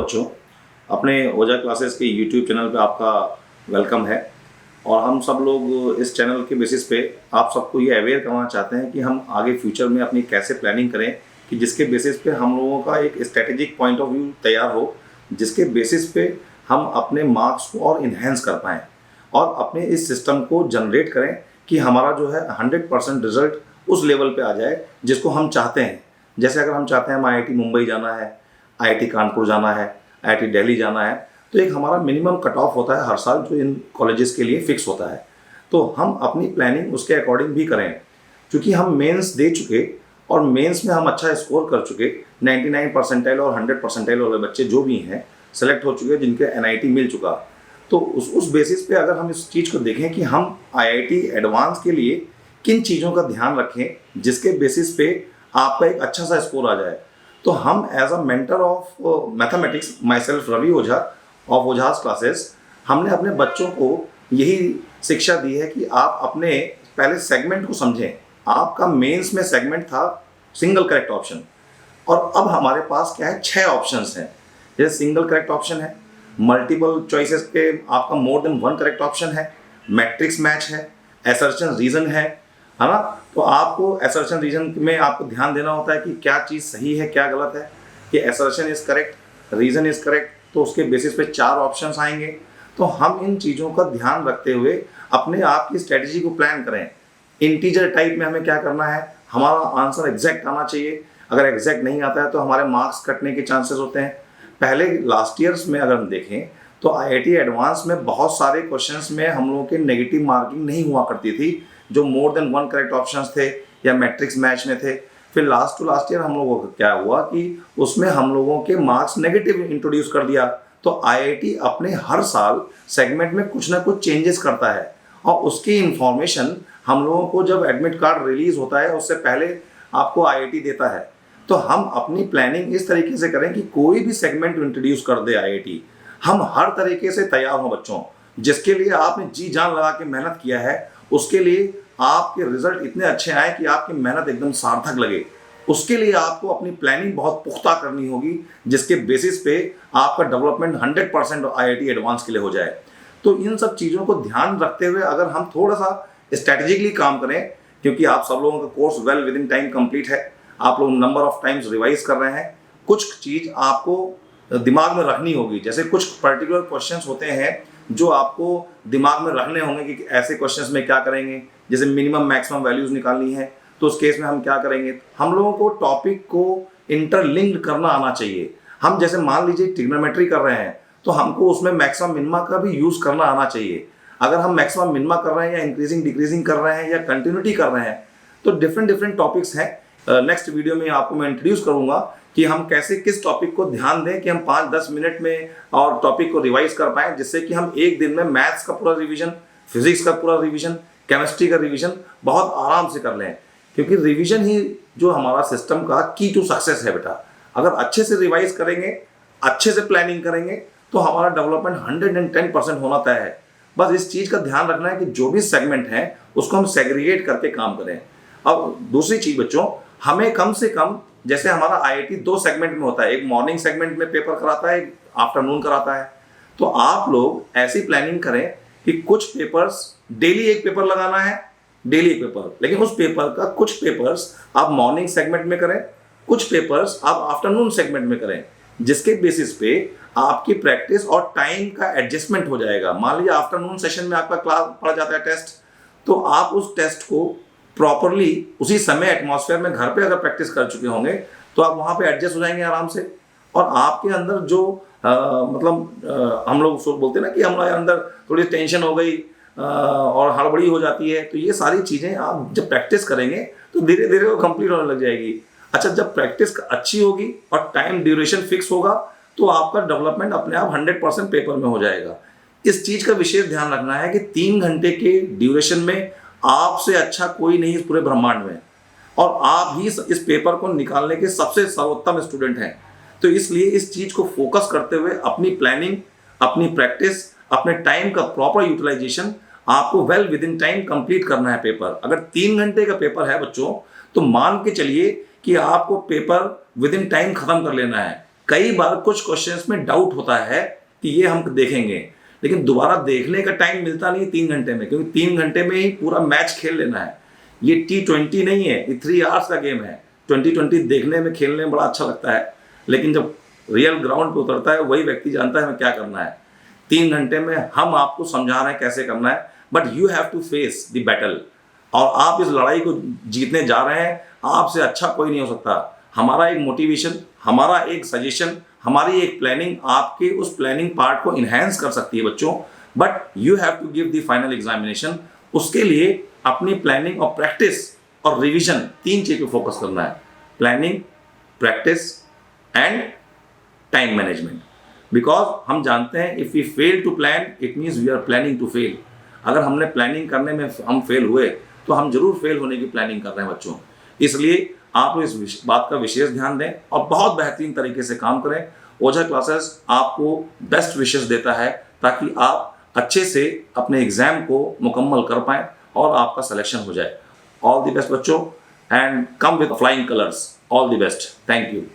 बच्चों, अपने ओजा क्लासेस के यूट्यूब चैनल पे आपका वेलकम है। और हम सब लोग इस चैनल के बेसिस पे आप सबको ये अवेयर करना चाहते हैं कि हम आगे फ्यूचर में अपनी कैसे प्लानिंग करें कि जिसके बेसिस पे हम लोगों का एक स्ट्रेटेजिक पॉइंट ऑफ व्यू तैयार हो, जिसके बेसिस पे हम अपने मार्क्स को और इन्हेंस कर पाएँ और अपने इस सिस्टम को जनरेट करें कि हमारा जो है 100% रिजल्ट उस लेवल पे आ जाए जिसको हम चाहते हैं। जैसे अगर हम चाहते हैं हम IIT मुंबई जाना है, IIT कानपुर जाना है, IIT दिल्ली जाना है, तो एक हमारा मिनिमम कट ऑफ होता है हर साल जो इन कॉलेजेस के लिए फिक्स होता है। तो हम अपनी प्लानिंग उसके अकॉर्डिंग भी करें, क्योंकि हम मेंस दे चुके और मेंस में हम अच्छा स्कोर कर चुके। 99 परसेंटाइल और 100 परसेंटाइल वाले बच्चे जो भी हैं सेलेक्ट हो चुके, जिनके NIT मिल चुका। तो उस बेसिस पे अगर हम इस चीज़ को देखें कि हम IIT एडवांस के लिए किन चीज़ों का ध्यान रखें जिसके बेसिस पे आपका एक अच्छा सा स्कोर आ जाए, तो हम as a mentor of mathematics myself Ravi Ojha of Ojha's classes, हमने अपने बच्चों को यही शिक्षा दी है कि आप अपने पहले सेगमेंट को समझें। आपका मेंस में सेगमेंट था सिंगल करेक्ट ऑप्शन, और अब हमारे पास क्या है, 6 ऑप्शंस हैं। जैसे सिंगल करेक्ट ऑप्शन है, मल्टीपल चॉइसेस पे आपका मोर देन 1 करेक्ट ऑप्शन है, मैट्रिक्स मैच है, असर्शन रीजन है ना। तो आपको असर्शन रीजन में आपको ध्यान देना होता है कि क्या चीज़ सही है क्या गलत है, कि assertion is correct, reason is correct, तो उसके बेसिस पे 4 ऑप्शंस आएंगे। तो हम इन चीज़ों का ध्यान रखते हुए अपने आप की स्ट्रेटजी को प्लान करें। इंटीजर टाइप में हमें क्या करना है, हमारा आंसर एग्जैक्ट आना चाहिए। अगर एग्जैक्ट नहीं आता है तो हमारे मार्क्स कटने के चांसेस होते हैं। पहले लास्ट ईयर्स में अगर हम देखें तो IIT एडवांस में बहुत सारे क्वेश्चंस में हम लोगों के नेगेटिव मार्किंग नहीं हुआ करती थी, जो मोर देन 1 करेक्ट ऑप्शंस थे या मैट्रिक्स मैच में थे। फिर लास्ट टू लास्ट ईयर हम लोगों को क्या हुआ कि उसमें हम लोगों के मार्क्स नेगेटिव इंट्रोड्यूस कर दिया। तो IIT अपने हर साल सेगमेंट में कुछ ना कुछ चेंजेस करता है, और उसकी इंफॉर्मेशन हम लोगों को जब एडमिट कार्ड रिलीज होता है उससे पहले आपको IIT देता है। तो हम अपनी प्लानिंग इस तरीके से करें कि कोई भी सेगमेंट इंट्रोड्यूस कर दे IIT, हम हर तरीके से तैयार हों बच्चों। जिसके लिए आपने जी जान लगा के मेहनत किया है, उसके लिए आपके रिजल्ट इतने अच्छे आए कि आपकी मेहनत एकदम सार्थक लगे। उसके लिए आपको अपनी प्लानिंग बहुत पुख्ता करनी होगी, जिसके बेसिस पे आपका डेवलपमेंट 100% IIT एडवांस के लिए हो जाए। तो इन सब चीज़ों को ध्यान रखते हुए अगर हम थोड़ा सा स्ट्रैटेजिकली काम करें, क्योंकि आप सब लोगों का course well with in time complete है, आप लोग नंबर ऑफ टाइम्स रिवाइज कर रहे हैं, कुछ चीज़ आपको दिमाग में रखनी होगी। जैसे कुछ पर्टिकुलर क्वेश्चंस होते हैं जो आपको दिमाग में रखने होंगे कि ऐसे क्वेश्चंस में क्या करेंगे। जैसे मिनिमम मैक्सिमम वैल्यूज निकालनी है तो उस केस में हम क्या करेंगे, हम लोगों को टॉपिक को इंटरलिंक्ड करना आना चाहिए। हम जैसे मान लीजिए ट्रिग्नोमेट्री कर रहे हैं तो हमको उसमें मैक्सिमम मिनिमा का भी यूज़ करना आना चाहिए। अगर हम मैक्सिमम मिनिमा कर रहे हैं या इंक्रीजिंग डिक्रीजिंग कर रहे हैं या कंटिन्यूटी कर रहे हैं, तो डिफरेंट टॉपिक्स हैं। नेक्स्ट वीडियो में आपको मैं इंट्रोड्यूस करूंगा कि हम कैसे किस टॉपिक को ध्यान दें कि हम 5-10 मिनट में और टॉपिक को रिवाइज कर पाएं, जिससे कि हम एक दिन में मैथ्स का पूरा रिवीजन, फिजिक्स का पूरा रिवीजन, केमिस्ट्री का रिवीजन बहुत आराम से कर लें। क्योंकि रिवीजन ही जो हमारा सिस्टम का की टू सक्सेस है बेटा। अगर अच्छे से रिवाइज करेंगे, अच्छे से प्लानिंग करेंगे, तो हमारा डेवलपमेंट 110% होना तय है। बस इस चीज़ का ध्यान रखना है कि जो भी सेगमेंट है उसको हम सेग्रीगेट करके काम करें। अब दूसरी चीज़ बच्चों, हमें कम से कम, जैसे हमारा IIT 2 सेगमेंट में होता है, एक मॉर्निंग सेगमेंट में पेपर कराता है, एक आफ्टरनून कराता है। तो आप लोग ऐसी प्लानिंग करें कि कुछ पेपर्स डेली एक पेपर लगाना है, डेली एक पेपर, लेकिन उस पेपर का कुछ पेपर्स आप मॉर्निंग सेगमेंट में करें, कुछ पेपर्स आप आफ्टरनून सेगमेंट में करें, जिसके बेसिस पे आपकी प्रैक्टिस और टाइम का एडजस्टमेंट हो जाएगा। मान लीजिए आफ्टरनून सेशन में आपका क्लास पढ़ा जाता है टेस्ट, तो आप उस टेस्ट को प्रॉपरली उसी समय एटमॉस्फेयर में घर पे अगर प्रैक्टिस कर चुके होंगे तो आप वहाँ पे एडजस्ट हो जाएंगे आराम से। और आपके अंदर जो हम लोग बोलते हैं ना कि हमारे अंदर थोड़ी टेंशन हो गई और हड़बड़ी हो जाती है, तो ये सारी चीज़ें आप जब प्रैक्टिस करेंगे तो धीरे धीरे वो कंप्लीट होने लग जाएगी। अच्छा, जब प्रैक्टिस अच्छी होगी और टाइम ड्यूरेशन फिक्स होगा तो आपका डेवलपमेंट अपने आप 100% पेपर में हो जाएगा। इस चीज़ का विशेष ध्यान रखना है कि 3 घंटे के ड्यूरेशन में आपसे अच्छा कोई नहीं इस पूरे ब्रह्मांड में, और आप ही इस पेपर को निकालने के सबसे सर्वोत्तम स्टूडेंट हैं। तो इसलिए इस चीज़ को फोकस करते हुए अपनी प्लानिंग, अपनी प्रैक्टिस, अपने टाइम का प्रॉपर यूटिलाइजेशन आपको well with in time complete करना है पेपर। अगर 3 घंटे का पेपर है बच्चों, तो मान के चलिए कि आपको पेपर विद इन टाइम खत्म कर लेना है। कई बार कुछ क्वेश्चंस में डाउट होता है कि ये हम देखेंगे, लेकिन दोबारा देखने का टाइम मिलता नहीं 3 घंटे में, क्योंकि 3 घंटे में ही पूरा मैच खेल लेना है। ये T20 नहीं है, ये 3 आवर्स का गेम है। 2020 देखने में खेलने में बड़ा अच्छा लगता है, लेकिन जब रियल ग्राउंड पे उतरता है वही व्यक्ति जानता है हमें क्या करना है। 3 घंटे में हम आपको समझा रहे हैं कैसे करना है, but you have to face the battle. और आप इस लड़ाई को जीतने जा रहे हैं, आपसे अच्छा कोई नहीं हो सकता। हमारा एक मोटिवेशन, हमारा एक सजेशन, हमारी एक प्लानिंग आपके उस प्लानिंग पार्ट को इन्हेंस कर सकती है बच्चों, but you have to give the final examination. उसके लिए अपनी प्लानिंग और प्रैक्टिस और रिवीजन 3 चीज पे फोकस करना है। Planning, practice and time management. Because हम जानते हैं if we fail to plan it means we are planning to fail. अगर हमने प्लानिंग करने में हम फेल हुए तो हम जरूर फेल होने की प्लानिंग कर रहे हैं बच्चों। इसलिए आप इस बात का विशेष ध्यान दें और बहुत बेहतरीन तरीके से काम करें। ओझा क्लासेस आपको बेस्ट विशेष देता है ताकि आप अच्छे से अपने एग्जाम को मुकम्मल कर पाएं और आपका सिलेक्शन हो जाए। ऑल द बेस्ट बच्चों, and come with flying colours. All the best. Thank you.